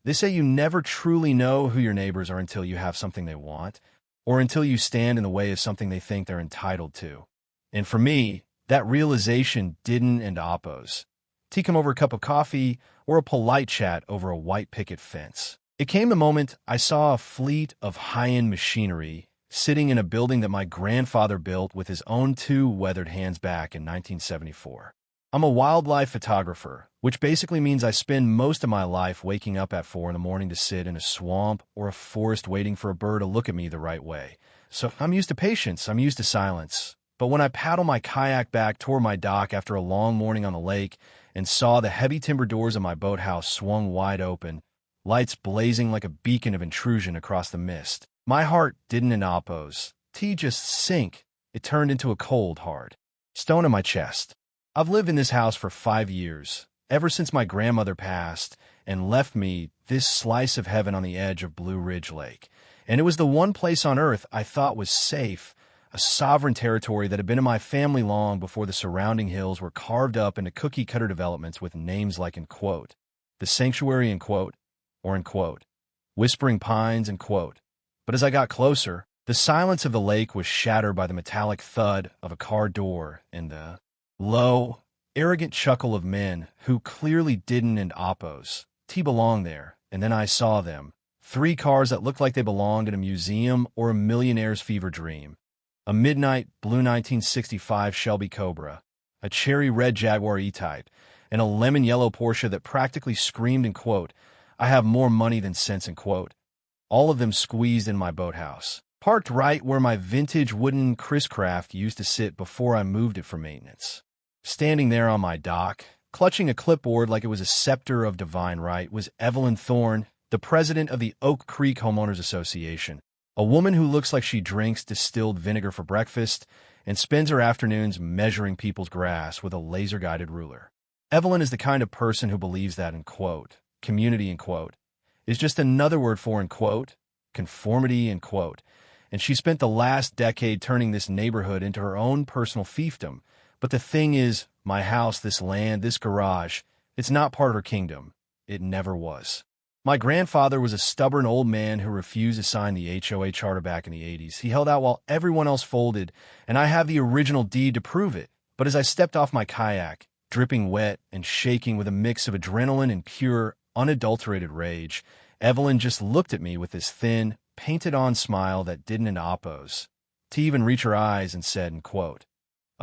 They say you never truly know who your neighbors are until you have something they want, or until you stand in the way of something they think they're entitled to. And for me, that realization didn't end oppos. Tea come over a cup of coffee or a polite chat over a white picket fence. It came the moment I saw a fleet of high-end machinery sitting in a building that my grandfather built with his own two weathered hands back in 1974. I'm a wildlife photographer, which basically means I spend most of my life waking up at 4 in the morning to sit in a swamp or a forest waiting for a bird to look at me the right way. So I'm used to patience, I'm used to silence. But when I paddle my kayak back toward my dock after a long morning on the lake and saw the heavy timber doors of my boathouse swung wide open, lights blazing like a beacon of intrusion across the mist, my heart didn't in oppos. Tea just sink. It turned into a cold, hard stone in my chest. I've lived in this house for 5 years, ever since my grandmother passed and left me this slice of heaven on the edge of Blue Ridge Lake. And it was the one place on earth I thought was safe, a sovereign territory that had been in my family long before the surrounding hills were carved up into cookie-cutter developments with names like, in quote, the Sanctuary, in quote, or in quote, Whispering Pines, in quote. But as I got closer, the silence of the lake was shattered by the metallic thud of a car door and the low, arrogant chuckle of men who clearly didn't end oppos. Tea belonged there, and then I saw them. 3 cars that looked like they belonged in a museum or a millionaire's fever dream. A midnight blue 1965 Shelby Cobra, a cherry red Jaguar E-Type, and a lemon yellow Porsche that practically screamed, in quote, I have more money than sense, in quote. All of them squeezed in my boathouse, parked right where my vintage wooden Chris Craft used to sit before I moved it for maintenance. Standing there on my dock, clutching a clipboard like it was a scepter of divine right, was Evelyn Thorne, the president of the Oak Creek Homeowners Association, a woman who looks like she drinks distilled vinegar for breakfast and spends her afternoons measuring people's grass with a laser-guided ruler. Evelyn is the kind of person who believes that, in quote, community, in quote, is just another word for, in quote, conformity, in quote, and she spent the last decade turning this neighborhood into her own personal fiefdom. But the thing is, my house, this land, this garage, it's not part of her kingdom. It never was. My grandfather was a stubborn old man who refused to sign the HOA charter back in the 80s. He held out while everyone else folded, and I have the original deed to prove it. But as I stepped off my kayak, dripping wet and shaking with a mix of adrenaline and pure, unadulterated rage, Evelyn just looked at me with this thin, painted-on smile that didn't end oppos. To even reach her eyes and said, in quote,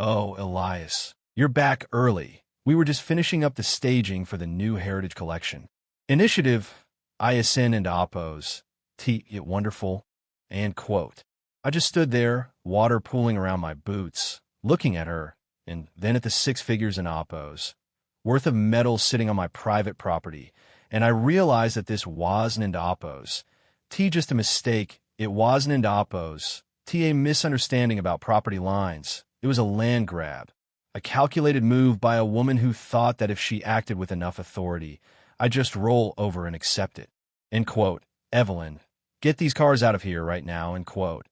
Oh, Elias, you're back early. We were just finishing up the staging for the new Heritage Collection. Initiative, ISN and oppos. It wonderful, and quote. I just stood there, water pooling around my boots, looking at her, and then at the 6 figures in oppos, worth of metals sitting on my private property, and I realized that this wasn't in oppos. Just a mistake. It wasn't in oppos. A misunderstanding about property lines. It was a land grab. A calculated move by a woman who thought that if she acted with enough authority, I'd just roll over and accept it. End quote. Evelyn, get these cars out of here right now, end quote.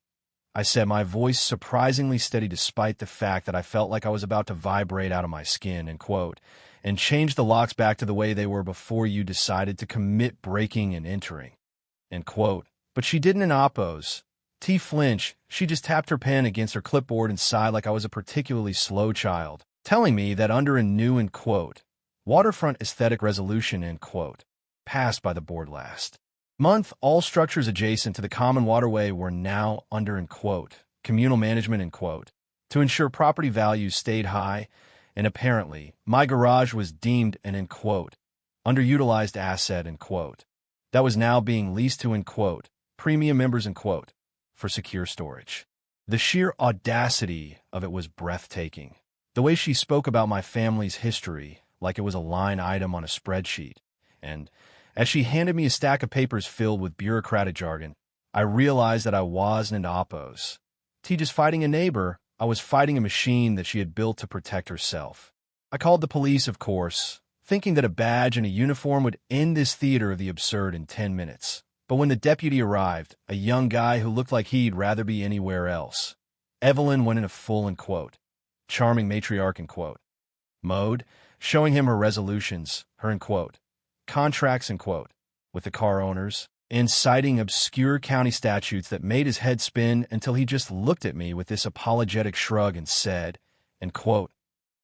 I said, my voice surprisingly steady despite the fact that I felt like I was about to vibrate out of my skin, end quote, and change the locks back to the way they were before you decided to commit breaking and entering, end quote. But she didn't in oppos. Flinch, she just tapped her pen against her clipboard and sighed like I was a particularly slow child, telling me that under a new, end quote, waterfront aesthetic resolution, end quote, passed by the board last month, all structures adjacent to the common waterway were now under, end quote, communal management, end quote, to ensure property values stayed high, and apparently, my garage was deemed an, end quote, underutilized asset, end quote, that was now being leased to, end quote, premium members, end quote, for secure storage. The sheer audacity of it was breathtaking. The way she spoke about my family's history, like it was a line item on a spreadsheet, and as she handed me a stack of papers filled with bureaucratic jargon, I realized that I wasn't in oppos. Just fighting a neighbor, I was fighting a machine that she had built to protect herself. I called the police, of course, thinking that a badge and a uniform would end this theater of the absurd in 10 minutes. But when the deputy arrived, a young guy who looked like he'd rather be anywhere else, Evelyn went in a full, end quote, charming matriarch, end quote, mode, showing him her resolutions, her, end quote, contracts, end quote, with the car owners, and citing obscure county statutes that made his head spin until he just looked at me with this apologetic shrug and said, end quote,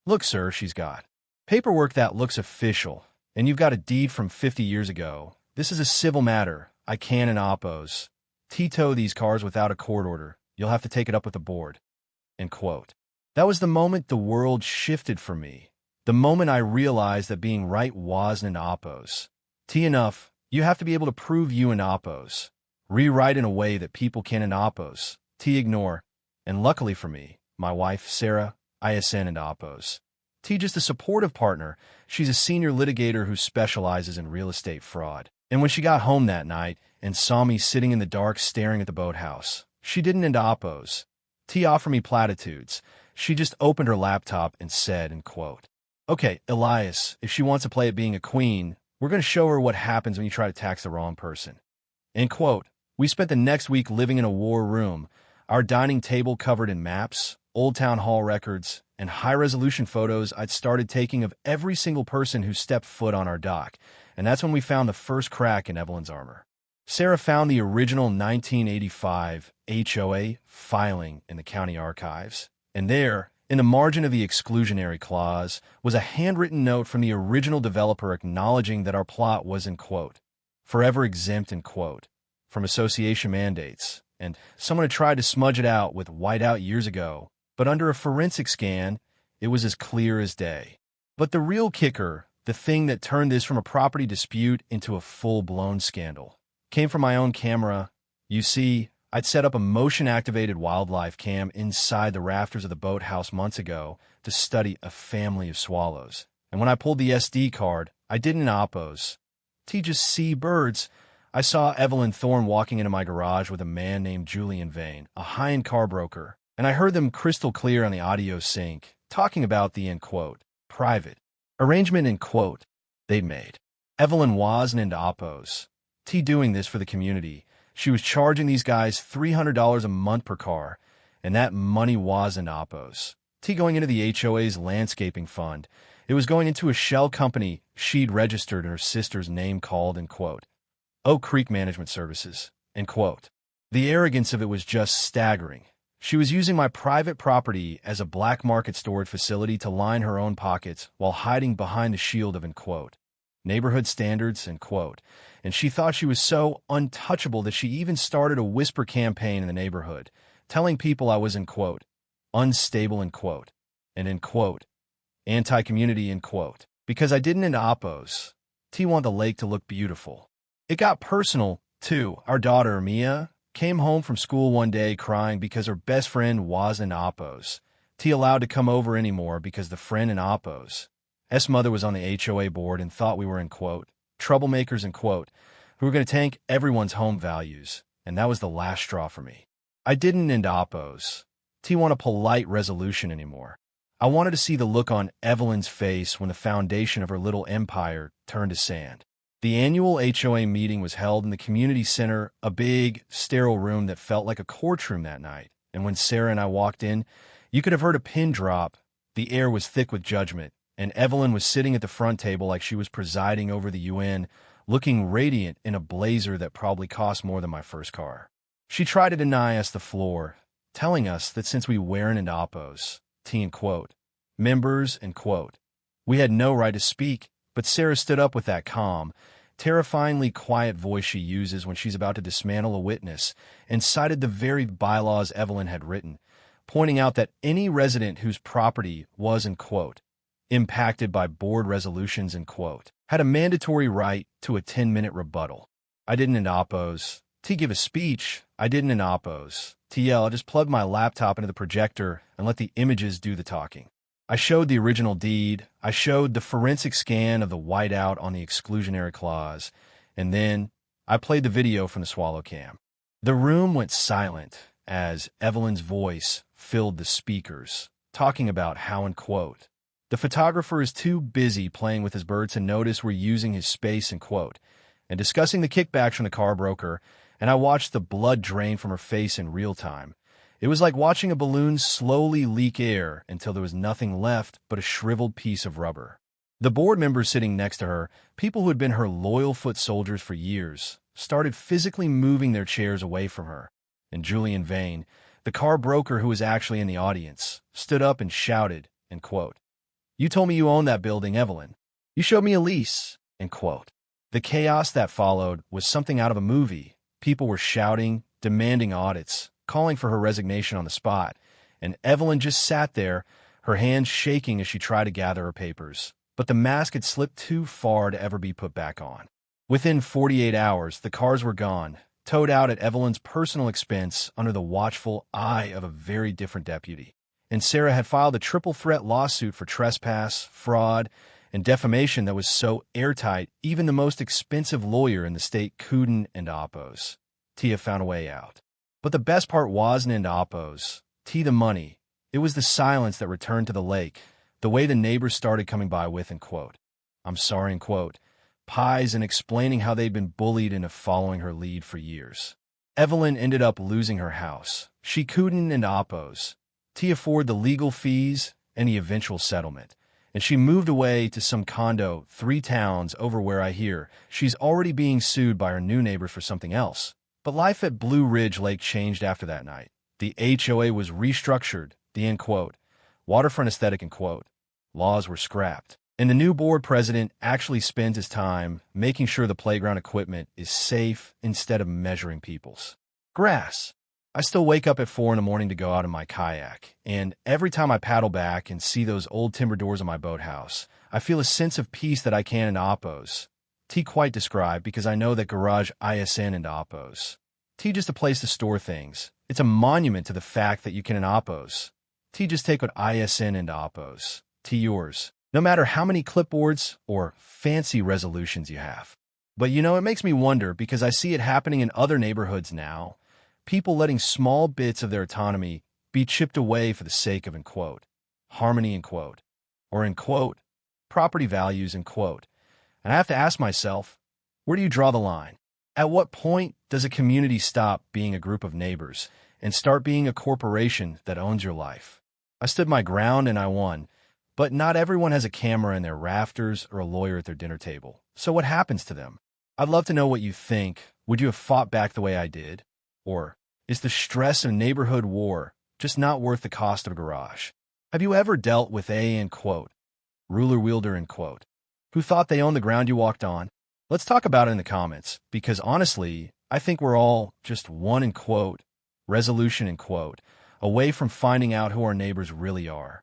"Look, sir, she's got paperwork that looks official, and you've got a deed from 50 years ago. This is a civil matter. I can and oppose. Tow these cars without a court order. You'll have to take it up with the board." End quote. That was the moment the world shifted for me. The moment I realized that being right wasn't an oppose. Enough, you have to be able to prove you an oppose. Rewrite in a way that people can an oppose. Ignore. And luckily for me, my wife, Sarah, ISN and oppose. Just a supportive partner. She's a senior litigator who specializes in real estate fraud. And when she got home that night and saw me sitting in the dark staring at the boathouse, she didn't end oppose. Offer me platitudes. She just opened her laptop and said, end quote, "Okay, Elias, if she wants to play at being a queen, we're going to show her what happens when you try to tax the wrong person." End quote. We spent the next week living in a war room, our dining table covered in maps, old town hall records, and high-resolution photos I'd started taking of every single person who stepped foot on our dock, and that's when we found the first crack in Evelyn's armor. Sarah found the original 1985 HOA filing in the county archives, and there, in the margin of the exclusionary clause, was a handwritten note from the original developer acknowledging that our plot was, end quote, forever exempt, end quote, from association mandates, and someone had tried to smudge it out with whiteout years ago, but under a forensic scan, it was as clear as day. But the real kicker, the thing that turned this from a property dispute into a full-blown scandal, came from my own camera. You see, I'd set up a motion-activated wildlife cam inside the rafters of the boathouse months ago to study a family of swallows. And when I pulled the SD card, I didn't oppose. Just see birds. I saw Evelyn Thorne walking into my garage with a man named Julian Vane, a high-end car broker, and I heard them crystal clear on the audio sync, talking about the, end quote, private arrangement, end quote, they'd made. Evelyn wasn't into oppose. Doing this for the community. She was charging these guys $300 a month per car, and that money wasn't oppose. Going into the HOA's landscaping fund. It was going into a shell company she'd registered in her sister's name called, end quote, Oak Creek Management Services, end quote. The arrogance of it was just staggering. She was using my private property as a black market storage facility to line her own pockets while hiding behind the shield of, end quote, neighborhood standards, end quote. And she thought she was so untouchable that she even started a whisper campaign in the neighborhood, telling people I was, end quote, unstable, end quote, and, end quote, anti-community, end quote, because I didn't end oppose. Want the lake to look beautiful. It got personal, too. Our daughter, Mia, came home from school one day crying because her best friend wasn't oppose. Allowed to come over anymore because the friend in oppose. Mother was on the HOA board and thought we were, end quote, troublemakers, end quote, who were going to tank everyone's home values, and that was the last straw for me. I didn't end oppose. Want a polite resolution anymore. I wanted to see the look on Evelyn's face when the foundation of her little empire turned to sand. The annual HOA meeting was held in the community center, a big, sterile room that felt like a courtroom that night, and when Sarah and I walked in, you could have heard a pin drop. The air was thick with judgment, and Evelyn was sitting at the front table like she was presiding over the UN, looking radiant in a blazer that probably cost more than my first car. She tried to deny us the floor, telling us that since we weren't in oppose, end quote, members, end quote, we had no right to speak, but Sarah stood up with that calm, terrifyingly quiet voice she uses when she's about to dismantle a witness, and cited the very bylaws Evelyn had written, pointing out that any resident whose property was, end quote, impacted by board resolutions, end quote, had a mandatory right to a 10-minute rebuttal. I didn't end oppose. Give a speech. I didn't end oppose. I just plugged my laptop into the projector and let the images do the talking. I showed the original deed. I showed the forensic scan of the whiteout on the exclusionary clause. And then I played the video from the swallow cam. The room went silent as Evelyn's voice filled the speakers, talking about how, end quote, the photographer is too busy playing with his birds to notice we're using his space, end quote, and discussing the kickbacks from the car broker, and I watched the blood drain from her face in real time. It was like watching a balloon slowly leak air until there was nothing left but a shriveled piece of rubber. The board members sitting next to her, people who had been her loyal foot soldiers for years, started physically moving their chairs away from her. And Julian Vane, the car broker who was actually in the audience, stood up and shouted, end quote, "You told me you owned that building, Evelyn. You showed me a lease," end quote. The chaos that followed was something out of a movie. People were shouting, demanding audits, calling for her resignation on the spot, and Evelyn just sat there, her hands shaking as she tried to gather her papers. But the mask had slipped too far to ever be put back on. Within 48 hours, the cars were gone, towed out at Evelyn's personal expense under the watchful eye of a very different deputy. And Sarah had filed a triple-threat lawsuit for trespass, fraud, and defamation that was so airtight, even the most expensive lawyer in the state couldn't and oppose. Tia found a way out. But the best part wasn't in oppose. T the money. It was the silence that returned to the lake, the way the neighbors started coming by with, end quote, "I'm sorry," end quote, pies and explaining how they'd been bullied into following her lead for years. Evelyn ended up losing her house. She couldn't and oppose. Tia afford the legal fees and the eventual settlement, and she moved away to some condo 3 towns over where I hear she's already being sued by her new neighbors for something else. But life at Blue Ridge Lake changed after that night. The HOA was restructured, the end quote, waterfront aesthetic, end quote, laws were scrapped. And the new board president actually spends his time making sure the playground equipment is safe instead of measuring people's grass. I still wake up at 4 in the morning to go out in my kayak, and every time I paddle back and see those old timber doors on my boathouse, I feel a sense of peace that I can and oppose. T quite describe because I know that garage ISN and oppose. T just a place to store things. It's a monument to the fact that you can and oppose. T just take what ISN and oppose. T yours. No matter how many clipboards or fancy resolutions you have. But you know, it makes me wonder because I see it happening in other neighborhoods now. People letting small bits of their autonomy be chipped away for the sake of, end quote, harmony, end quote, or, end quote, property values, end quote. And I have to ask myself, where do you draw the line? At what point does a community stop being a group of neighbors and start being a corporation that owns your life? I stood my ground and I won. But not everyone has a camera in their rafters or a lawyer at their dinner table. So what happens to them? I'd love to know what you think. Would you have fought back the way I did? Or is the stress of neighborhood war just not worth the cost of a garage? Have you ever dealt with a, end quote, ruler wielder, end quote, who thought they owned the ground you walked on? Let's talk about it in the comments, because honestly, I think we're all just one, end quote, resolution, end quote, away from finding out who our neighbors really are.